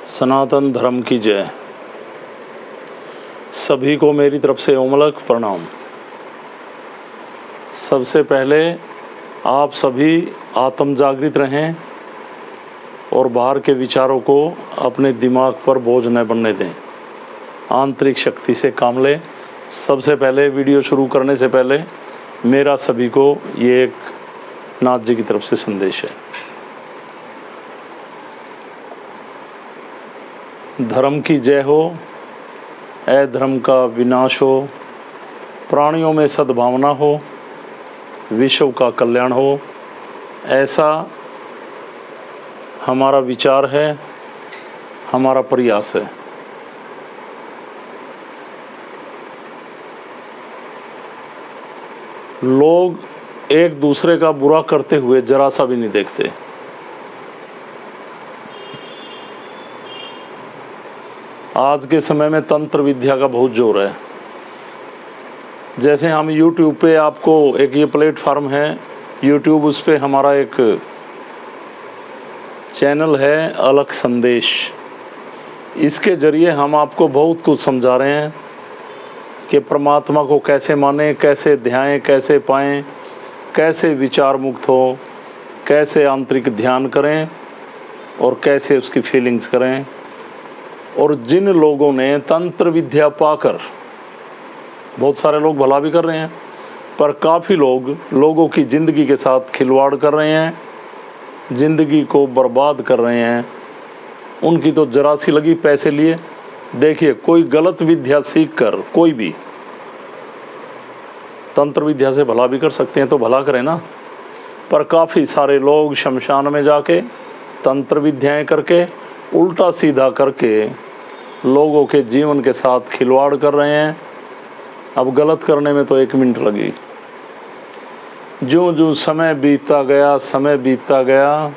सनातन धर्म की जय। सभी को मेरी तरफ से ओमलक प्रणाम। सबसे पहले आप सभी आत्म जागृत रहें और बाहर के विचारों को अपने दिमाग पर बोझ न बनने दें, आंतरिक शक्ति से काम लें। सबसे पहले वीडियो शुरू करने से पहले मेरा सभी को ये एक नाथ जी की तरफ से संदेश है। धर्म की जय हो, अधर्म का विनाश हो, प्राणियों में सद्भावना हो, विश्व का कल्याण हो, ऐसा हमारा विचार है, हमारा प्रयास है। लोग एक दूसरे का बुरा करते हुए जरा सा भी नहीं देखते। आज के समय में तंत्र विद्या का बहुत जोर है। जैसे हम YouTube पे आपको एक ये प्लेटफार्म है YouTube, उस पे हमारा एक चैनल है अलग संदेश। इसके ज़रिए हम आपको बहुत कुछ समझा रहे हैं कि परमात्मा को कैसे मानें, कैसे ध्याएं, कैसे पाएं, कैसे विचार मुक्त हो, कैसे आंतरिक ध्यान करें और कैसे उसकी फीलिंग्स करें। और जिन लोगों ने तंत्र विद्या पाकर, बहुत सारे लोग भला भी कर रहे हैं, पर काफ़ी लोग लोगों की ज़िंदगी के साथ खिलवाड़ कर रहे हैं, ज़िंदगी को बर्बाद कर रहे हैं। उनकी तो जरा सी लगी पैसे लिए। देखिए, कोई गलत विद्या सीख कर कोई भी तंत्र विद्या से भला भी कर सकते हैं, तो भला करें ना। पर काफ़ी सारे लोग शमशान में जाके तंत्र विद्याएं करके, उल्टा सीधा करके लोगों के जीवन के साथ खिलवाड़ कर रहे हैं। अब गलत करने में तो 1 मिनट लगी। जो समय बीतता गया,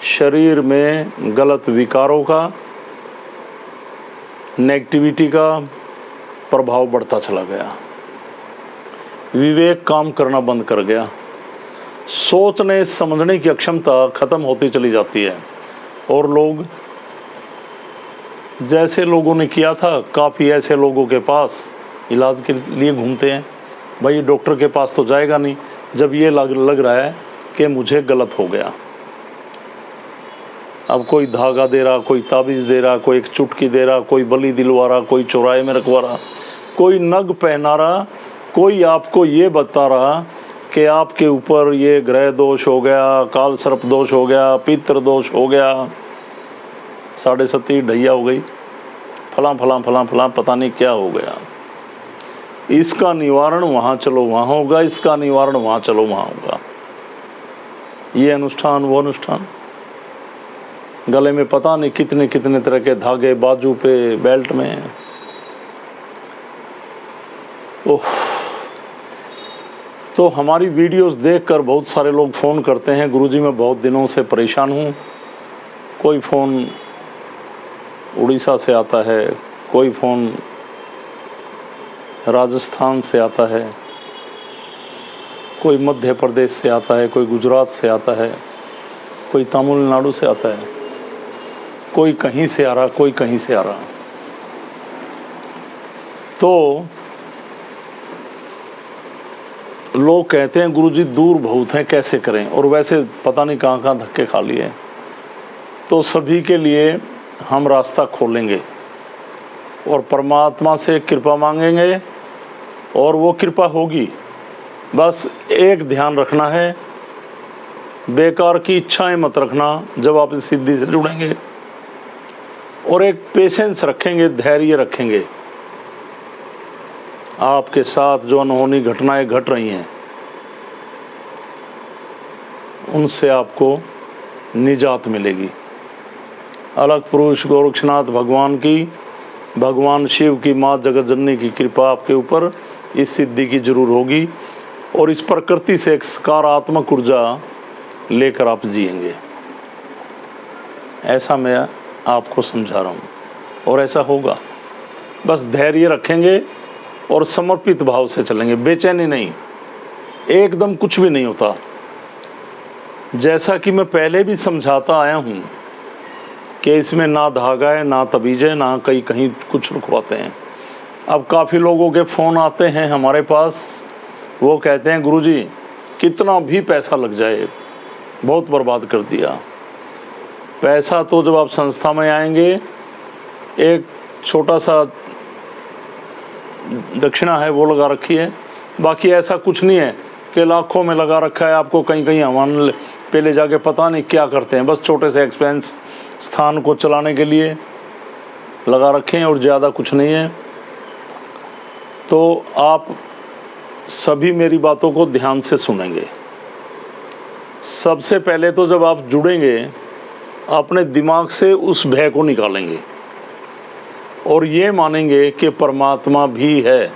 शरीर में गलत विकारों का, नेगेटिविटी का प्रभाव बढ़ता चला गया। विवेक काम करना बंद कर गया। सोचने समझने की अक्षमता खत्म होती चली जाती है। और लोग, जैसे लोगों ने किया था, काफ़ी ऐसे लोगों के पास इलाज के लिए घूमते हैं। भाई डॉक्टर के पास तो जाएगा नहीं जब ये लग रहा है कि मुझे गलत हो गया। अब कोई धागा दे रहा, कोई ताबीज़ दे रहा, कोई एक चुटकी दे रहा, कोई बलि दिलवा रहा, कोई चौराहे में रखवा रहा, कोई नग पहना रहा, कोई आपको ये बता रहा कि आपके ऊपर ये ग्रह दोष हो गया, काल सर्प दोष हो गया, पितृ दोष हो गया, 7.5 ढैया हो गई, फलां पता नहीं क्या हो गया। इसका निवारण वहाँ चलो वहाँ होगा, इसका निवारण वहाँ चलो वहाँ होगा। ये अनुष्ठान वो अनुष्ठान, गले में पता नहीं कितने कितने तरह के धागे, बाजू पे, बेल्ट में। ओह, तो हमारी वीडियोस देखकर बहुत सारे लोग फ़ोन करते हैं, गुरुजी मैं बहुत दिनों से परेशान हूँ। कोई फ़ोन उड़ीसा से आता है, कोई फ़ोन राजस्थान से आता है, कोई मध्य प्रदेश से आता है, कोई गुजरात से आता है, कोई तमिलनाडु से आता है, कोई कहीं से आ रहा, कोई कहीं से आ रहा। तो लोग कहते हैं गुरुजी दूर बहुत हैं, कैसे करें, और वैसे पता नहीं कहाँ कहाँ धक्के खा लिए। तो सभी के लिए हम रास्ता खोलेंगे और परमात्मा से कृपा मांगेंगे और वो कृपा होगी। बस एक ध्यान रखना है, बेकार की इच्छाएं मत रखना जब आप इस सिद्धि से जुड़ेंगे, और एक पेशेंस रखेंगे, धैर्य रखेंगे। आपके साथ जो अनहोनी घटनाएं घट रही हैं, उनसे आपको निजात मिलेगी। अलग पुरुष गोरक्षनाथ भगवान की, भगवान शिव की, माँ जगत जननी की कृपा आपके ऊपर इस सिद्धि की जरूर होगी, और इस प्रकृति से एक सकारात्मक ऊर्जा लेकर आप जिएंगे। ऐसा मैं आपको समझा रहा हूँ, और ऐसा होगा। बस धैर्य रखेंगे और समर्पित भाव से चलेंगे, बेचैनी नहीं। एकदम कुछ भी नहीं होता। जैसा कि मैं पहले भी समझाता आया हूँ कि इसमें ना धागा है, ना तबीज है, ना कहीं कुछ रुकवाते हैं। अब काफ़ी लोगों के फ़ोन आते हैं हमारे पास, वो कहते हैं गुरुजी कितना भी पैसा लग जाए, बहुत बर्बाद कर दिया। पैसा तो जब आप संस्था में आएंगे, एक छोटा सा दक्षिणा है वो लगा रखी है, बाकी ऐसा कुछ नहीं है कि लाखों में लगा रखा है। आपको कहीं कहीं हवान पे ले जाके पता नहीं क्या करते हैं, बस छोटे से एक्सपेंस स्थान को चलाने के लिए लगा रखे हैं और ज़्यादा कुछ नहीं है। तो आप सभी मेरी बातों को ध्यान से सुनेंगे। सबसे पहले तो जब आप जुड़ेंगे, अपने दिमाग से उस भय को निकालेंगे और ये मानेंगे कि परमात्मा भी है,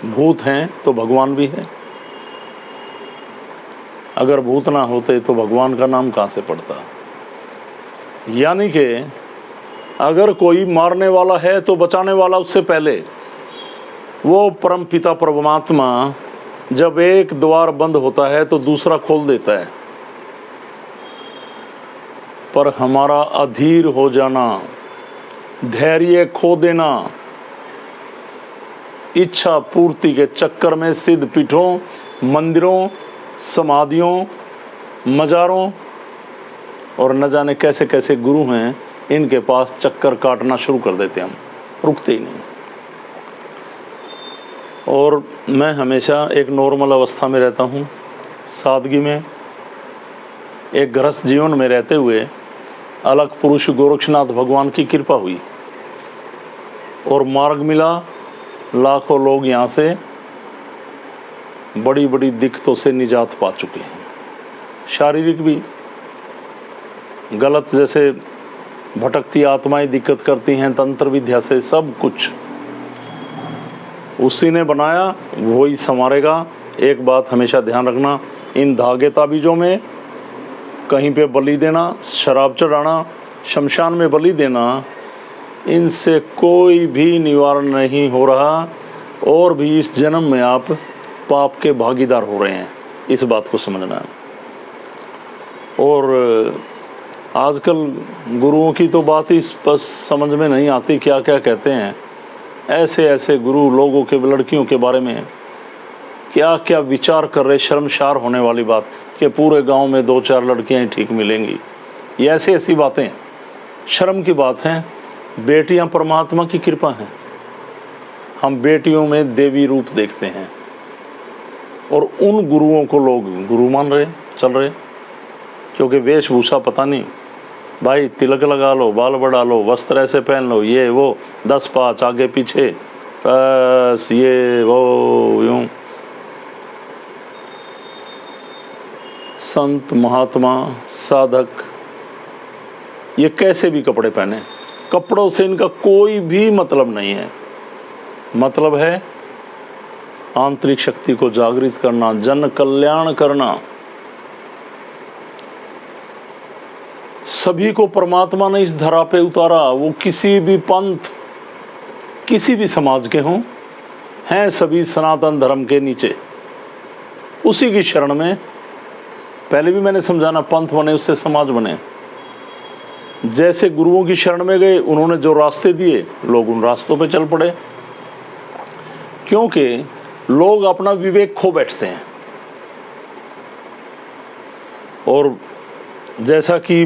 भूत हैं तो भगवान भी है। अगर भूत ना होते तो भगवान का नाम कहाँ से पड़ता। यानी कि अगर कोई मारने वाला है तो बचाने वाला उससे पहले। वो परम पिता परमात्मा जब एक द्वार बंद होता है तो दूसरा खोल देता है। पर हमारा अधीर हो जाना, धैर्य खो देना, इच्छा पूर्ति के चक्कर में सिद्ध पीठों, मंदिरों, समाधियों, मज़ारों और न जाने कैसे कैसे गुरु हैं, इनके पास चक्कर काटना शुरू कर देते हैं। हम रुकते ही नहीं। और मैं हमेशा एक नॉर्मल अवस्था में रहता हूँ, सादगी में, एक गृहस्थ जीवन में रहते हुए अलग पुरुष गोरक्षनाथ भगवान की कृपा हुई और मार्ग मिला। लाखों लोग यहाँ से बड़ी बड़ी दिक्कतों से निजात पा चुके हैं, शारीरिक भी। गलत जैसे भटकती आत्माएं दिक्कत करती हैं, तंत्र विद्या से सब कुछ उसी ने बनाया, वही संवारेगा। एक बात हमेशा ध्यान रखना, इन धागे ताबीज़ों में कहीं पे बलि देना, शराब चढ़ाना, शमशान में बलि देना, इनसे कोई भी निवारण नहीं हो रहा और भी इस जन्म में आप पाप के भागीदार हो रहे हैं। इस बात को समझना है। और आजकल गुरुओं की तो बात ही समझ में नहीं आती, क्या क्या कहते हैं। ऐसे ऐसे गुरु लोगों के, लड़कियों के बारे में क्या क्या विचार कर रहे। शर्मसार होने वाली बात कि पूरे गांव में 2-4 लड़कियां ही ठीक मिलेंगी। ये ऐसी ऐसी बातें शर्म की बात हैं। बेटियां परमात्मा की कृपा हैं। हम बेटियों में देवी रूप देखते हैं और उन गुरुओं को लोग गुरु मान रहे, चल रहे, क्योंकि वेशभूषा पता नहीं। भाई तिलक लगा लो, बाल बढ़ा लो, वस्त्र ऐसे पहन लो, ये वो 10-5 आगे पीछे, बस ये वो यूं। संत महात्मा साधक ये कैसे भी कपड़े पहने, कपड़ों से इनका कोई भी मतलब नहीं है। मतलब है आंतरिक शक्ति को जागृत करना, जन कल्याण करना। सभी को परमात्मा ने इस धरा पे उतारा। वो किसी भी पंथ, किसी भी समाज के हों, हैं सभी सनातन धर्म के नीचे, उसी की शरण में। पहले भी मैंने समझाना, पंथ बने उससे समाज बने। जैसे गुरुओं की शरण में गए, उन्होंने जो रास्ते दिए, लोग उन रास्तों पे चल पड़े। क्योंकि लोग अपना विवेक खो बैठते हैं। और जैसा कि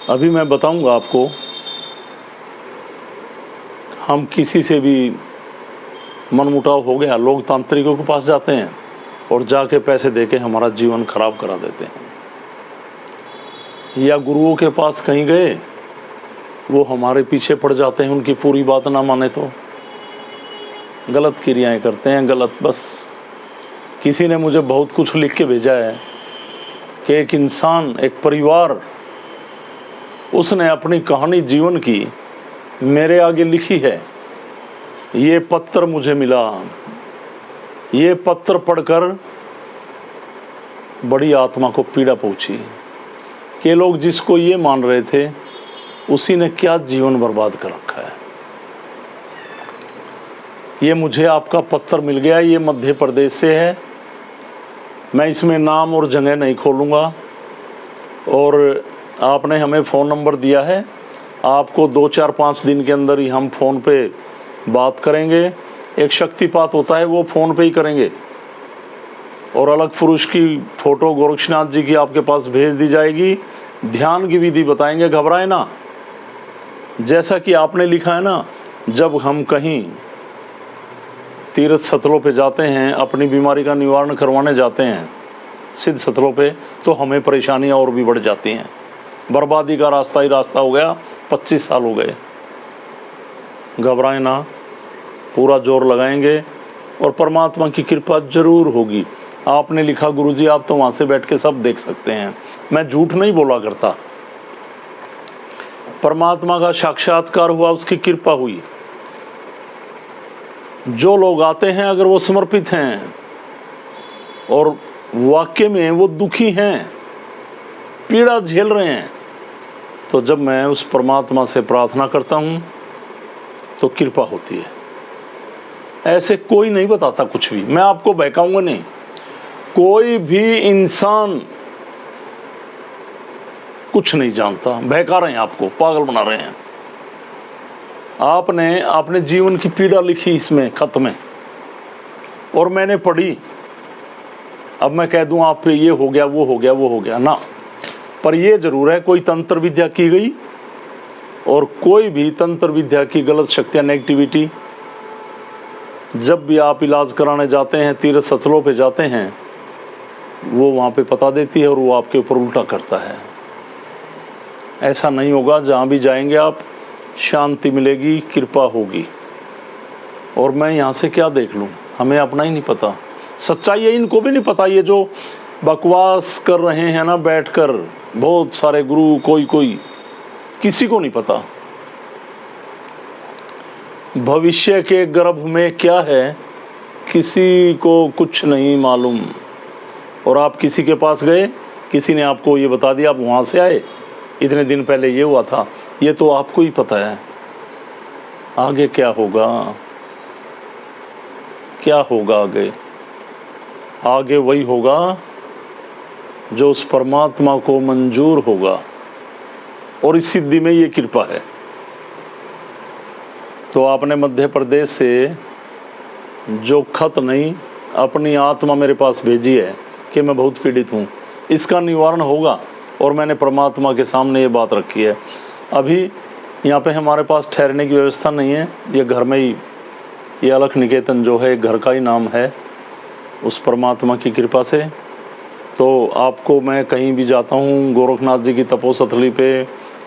अभी मैं बताऊंगा आपको, हम किसी से भी मनमुटाव हो गया, लोग तांत्रिकों के पास जाते हैं और जाके पैसे देके हमारा जीवन खराब करा देते हैं। या गुरुओं के पास कहीं गए, वो हमारे पीछे पड़ जाते हैं, उनकी पूरी बात ना माने तो गलत क्रियाएं करते हैं। गलत, बस किसी ने मुझे बहुत कुछ लिख के भेजा है कि एक इंसान, एक परिवार, उसने अपनी कहानी जीवन की मेरे आगे लिखी है। ये पत्र मुझे मिला, ये पत्र पढ़कर बड़ी आत्मा को पीड़ा पहुंची कि लोग जिसको ये मान रहे थे, उसी ने क्या जीवन बर्बाद कर रखा है। ये मुझे आपका पत्र मिल गया, ये मध्य प्रदेश से है। मैं इसमें नाम और जगह नहीं खोलूँगा और आपने हमें फ़ोन नंबर दिया है, आपको 2-4-5 दिन के अंदर ही हम फ़ोन पे बात करेंगे। एक शक्तिपात होता है वो फ़ोन पे ही करेंगे, और अलग पुरुष की फ़ोटो गोरक्षनाथ जी की आपके पास भेज दी जाएगी। ध्यान की विधि बताएंगे, घबराए ना। जैसा कि आपने लिखा है ना, जब हम कहीं तीर्थ स्थलों पे जाते हैं, अपनी बीमारी का निवारण करवाने जाते हैं सिद्ध स्थलों पे, तो हमें परेशानियां और भी बढ़ जाती हैं। बर्बादी का रास्ता ही रास्ता हो गया, 25 साल हो गए। घबराए ना, पूरा जोर लगाएंगे और परमात्मा की कृपा जरूर होगी। आपने लिखा गुरुजी आप तो वहाँ से बैठ के सब देख सकते हैं, मैं झूठ नहीं बोला करता। परमात्मा का साक्षात्कार हुआ, उसकी कृपा हुई। जो लोग आते हैं अगर वो समर्पित हैं और वाकई में वो दुखी हैं, पीड़ा झेल रहे हैं, तो जब मैं उस परमात्मा से प्रार्थना करता हूँ तो कृपा होती है। ऐसे कोई नहीं बताता कुछ भी, मैं आपको बहकाऊंगा नहीं। कोई भी इंसान कुछ नहीं जानता, बहका रहे हैं आपको, पागल बना रहे हैं। आपने अपने जीवन की पीड़ा लिखी इसमें खत में, और मैंने पढ़ी। अब मैं कह दूं आप पे ये हो गया, वो हो गया, वो हो गया ना। पर ये जरूर है, कोई तंत्र विद्या की गई, और कोई भी तंत्र विद्या की गलत शक्तियां, नेगेटिविटी, जब भी आप इलाज कराने जाते हैं, तीर्थ स्थलों पे जाते हैं, वो वहाँ पे पता देती है और वो आपके ऊपर उल्टा करता है। ऐसा नहीं होगा। जहाँ भी जाएंगे आप, शांति मिलेगी, कृपा होगी। और मैं यहाँ से क्या देख लूँ, हमें अपना ही नहीं पता। सच्चाई है, इनको भी नहीं पता। ये जो बकवास कर रहे हैं ना बैठकर, बहुत सारे गुरु, कोई किसी को नहीं पता भविष्य के गर्भ में क्या है, किसी को कुछ नहीं मालूम। और आप किसी के पास गए, किसी ने आपको ये बता दिया, आप वहाँ से आए, इतने दिन पहले ये हुआ था, ये तो आपको ही पता है। आगे क्या होगा, क्या होगा आगे? आगे वही होगा जो उस परमात्मा को मंजूर होगा, और इस सिद्धि में ये कृपा है। तो आपने मध्य प्रदेश से जो खत नहीं, अपनी आत्मा मेरे पास भेजी है कि मैं बहुत पीड़ित हूँ, इसका निवारण होगा। और मैंने परमात्मा के सामने ये बात रखी है। अभी यहाँ पे हमारे पास ठहरने की व्यवस्था नहीं है, ये घर में ही, ये अलख निकेतन जो है घर का ही नाम है, उस परमात्मा की कृपा से। तो आपको मैं कहीं भी जाता हूँ, गोरखनाथ जी की तपोस्थली पे,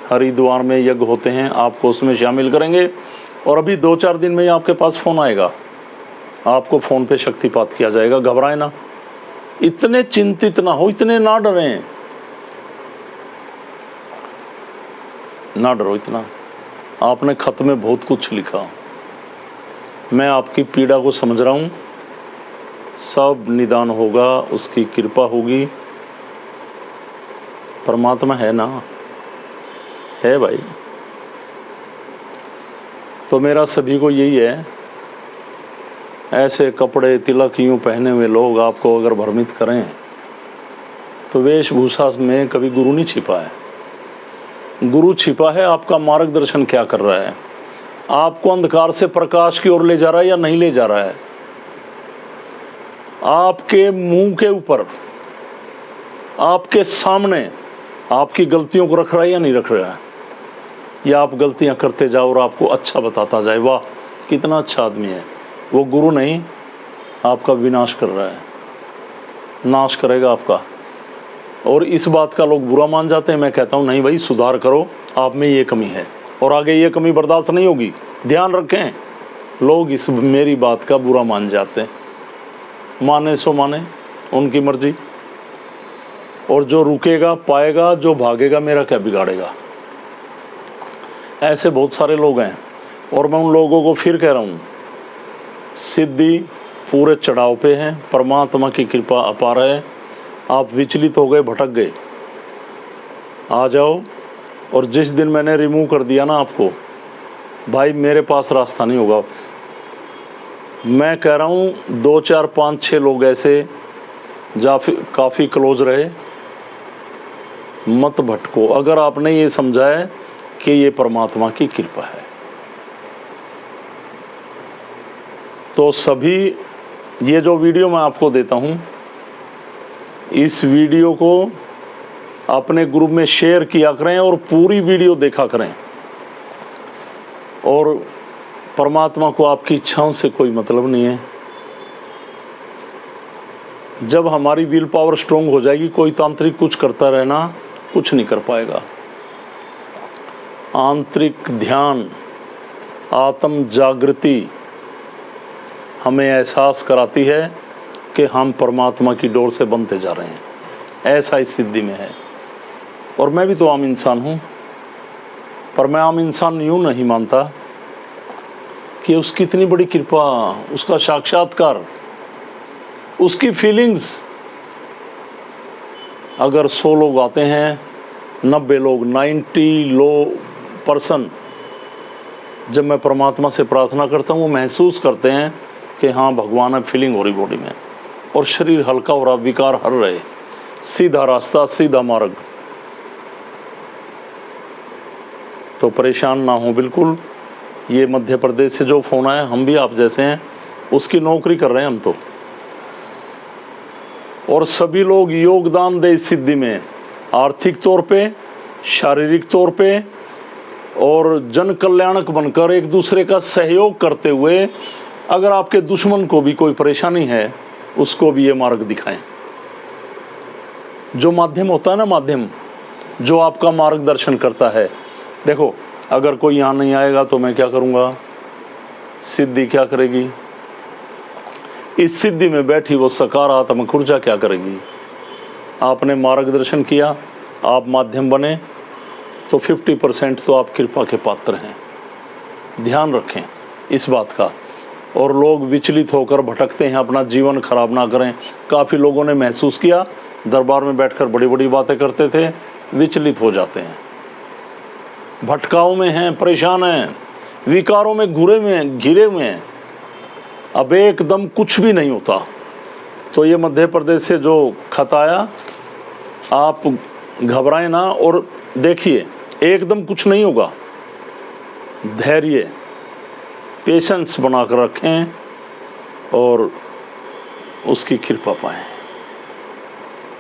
हरिद्वार में यज्ञ होते हैं, आपको उसमें शामिल करेंगे। और अभी 2-4 दिन में ही आपके पास फ़ोन आएगा, आपको फ़ोन पे शक्तिपात किया जाएगा। घबराए ना, इतने चिंतित ना हो, इतने ना डरें, ना डरो इतना। आपने खत में बहुत कुछ लिखा, मैं आपकी पीड़ा को समझ रहा हूँ। सब निदान होगा, उसकी कृपा होगी। परमात्मा है ना, है भाई। तो मेरा सभी को यही है, ऐसे कपड़े तिलक यूँ पहने हुए लोग आपको अगर भ्रमित करें, तो वेशभूषा में कभी गुरु नहीं छिपा है। गुरु छिपा है आपका मार्गदर्शन क्या कर रहा है, आपको अंधकार से प्रकाश की ओर ले जा रहा है या नहीं ले जा रहा है, आपके मुंह के ऊपर, आपके सामने आपकी गलतियों को रख रहा है या नहीं रख रहा है, या आप गलतियां करते जाओ और आपको अच्छा बताता जाए, वाह कितना अच्छा आदमी है। वो गुरु नहीं, आपका विनाश कर रहा है, नाश करेगा आपका। और इस बात का लोग बुरा मान जाते हैं। मैं कहता हूँ नहीं भाई, सुधार करो, आप में ये कमी है और आगे ये कमी बर्दाश्त नहीं होगी। ध्यान रखें, लोग इस मेरी बात का बुरा मान जाते हैं। माने सो माने, उनकी मर्जी। और जो रुकेगा पाएगा, जो भागेगा मेरा क्या बिगाड़ेगा। ऐसे बहुत सारे लोग हैं। और मैं उन लोगों को फिर कह रहा हूँ, सिद्धि पूरे चढ़ाव पे है, परमात्मा की कृपा अपार है। आप विचलित हो गए, भटक गए, आ जाओ। और जिस दिन मैंने रिमूव कर दिया ना आपको, भाई मेरे पास रास्ता नहीं होगा। मैं कह रहा हूँ 2, 4, 5, 6 लोग ऐसे काफ़ी क्लोज रहे, मत भटको, अगर आपने ये समझा है कि ये परमात्मा की कृपा है। तो सभी ये जो वीडियो मैं आपको देता हूँ, इस वीडियो को अपने ग्रुप में शेयर किया करें और पूरी वीडियो देखा करें। और परमात्मा को आपकी इच्छाओं से कोई मतलब नहीं है। जब हमारी विल पावर स्ट्रोंग हो जाएगी, कोई तांत्रिक कुछ करता रहना कुछ नहीं कर पाएगा। आंतरिक ध्यान, आत्म जागृति हमें एहसास कराती है कि हम परमात्मा की डोर से बनते जा रहे हैं। ऐसा इस सिद्धि में है। और मैं भी तो आम इंसान हूँ, पर मैं आम इंसान यूँ नहीं मानता कि उसकी इतनी बड़ी कृपा, उसका साक्षात्कार, उसकी फीलिंग्स। अगर 100 लोग आते हैं, 90 लोग, 90% जब मैं परमात्मा से प्रार्थना करता हूँ, वो महसूस करते हैं कि हाँ भगवान है, फीलिंग हो रही बॉडी में, और शरीर हल्का हो रहा, विकार हर रहे, सीधा रास्ता, सीधा मार्ग। तो परेशान ना हो बिल्कुल। ये मध्य प्रदेश से जो फ़ोन आया, हम भी आप जैसे हैं, उसकी नौकरी कर रहे हैं हम तो। और सभी लोग योगदान दें इस सिद्धि में, आर्थिक तौर पे, शारीरिक तौर पे, और जन कल्याणक बनकर एक दूसरे का सहयोग करते हुए। अगर आपके दुश्मन को भी कोई परेशानी है, उसको भी ये मार्ग दिखाएं। जो माध्यम होता है ना, माध्यम जो आपका मार्गदर्शन करता है। देखो, अगर कोई यहाँ नहीं आएगा तो मैं क्या करूँगा, सिद्धि क्या करेगी? इस सिद्धि में बैठी वो सकारात्मक ऊर्जा क्या करेगी? आपने मार्गदर्शन किया, आप माध्यम बने, तो 50% तो आप कृपा के पात्र हैं। ध्यान रखें इस बात का। और लोग विचलित होकर भटकते हैं, अपना जीवन खराब ना करें। काफ़ी लोगों ने महसूस किया, दरबार में बैठकर बड़ी बड़ी बातें करते थे, विचलित हो जाते हैं, भटकाव में हैं, परेशान हैं, विकारों में घिरे हुए हैं। अब एकदम कुछ भी नहीं होता। तो ये मध्य प्रदेश से जो खत आया, आप घबराएं ना, और देखिए एकदम कुछ नहीं होगा। धैर्य, पेशेंस बनाकर रखें और उसकी कृपा पाएं।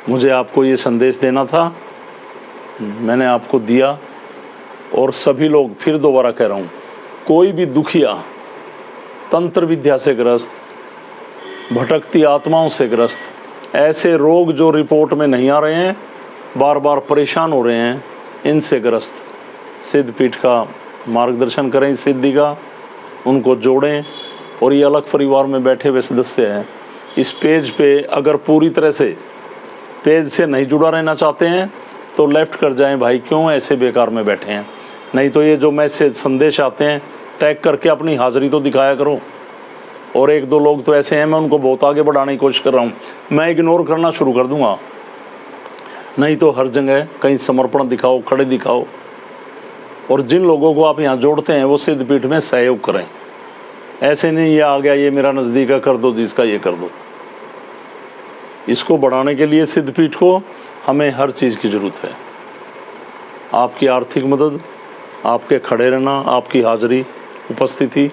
मुझे आपको ये संदेश देना था, मैंने आपको दिया। और सभी लोग, फिर दोबारा कह रहा हूँ, कोई भी दुखिया, तंत्र विद्या से ग्रस्त, भटकती आत्माओं से ग्रस्त, ऐसे रोग जो रिपोर्ट में नहीं आ रहे हैं, बार बार परेशान हो रहे हैं, इनसे ग्रस्त सिद्धपीठ का मार्गदर्शन करें, इस सिद्धि का, उनको जोड़ें। और ये अलग परिवार में बैठे हुए सदस्य हैं, इस पेज पे अगर पूरी तरह से पेज से नहीं जुड़ा रहना चाहते हैं तो लेफ़्ट कर जाएं भाई, क्यों ऐसे बेकार में बैठे हैं। नहीं तो ये जो मैसेज संदेश आते हैं, टैग करके अपनी हाज़िरी तो दिखाया करो। और 1-2 लोग तो ऐसे हैं, मैं उनको बहुत आगे बढ़ाने की कोशिश कर रहा हूँ, मैं इग्नोर करना शुरू कर दूँगा। नहीं तो हर जगह कहीं समर्पण दिखाओ, खड़े दिखाओ। और जिन लोगों को आप यहाँ जोड़ते हैं, वो सिद्धपीठ में सहयोग करें। ऐसे नहीं ये आ गया, ये मेरा नज़दीक है, कर दो जिसका, ये कर दो। इसको बढ़ाने के लिए सिद्धपीठ को हमें हर चीज़ की ज़रूरत है। आपकी आर्थिक मदद, आपके खड़े रहना, आपकी हाज़िरी, उपस्थिति,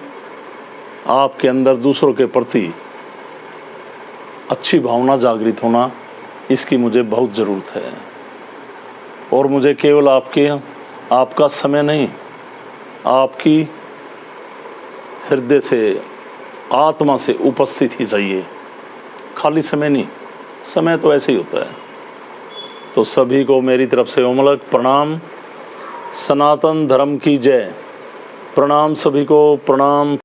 आपके अंदर दूसरों के प्रति अच्छी भावना जागृत होना, इसकी मुझे बहुत ज़रूरत है। और मुझे केवल आपका समय नहीं, आपकी हृदय से, आत्मा से उपस्थिति चाहिए, खाली समय नहीं। समय तो ऐसे ही होता है। तो सभी को मेरी तरफ से ओमलक प्रणाम। सनातन धर्म की जय। प्रणाम सभी को, प्रणाम।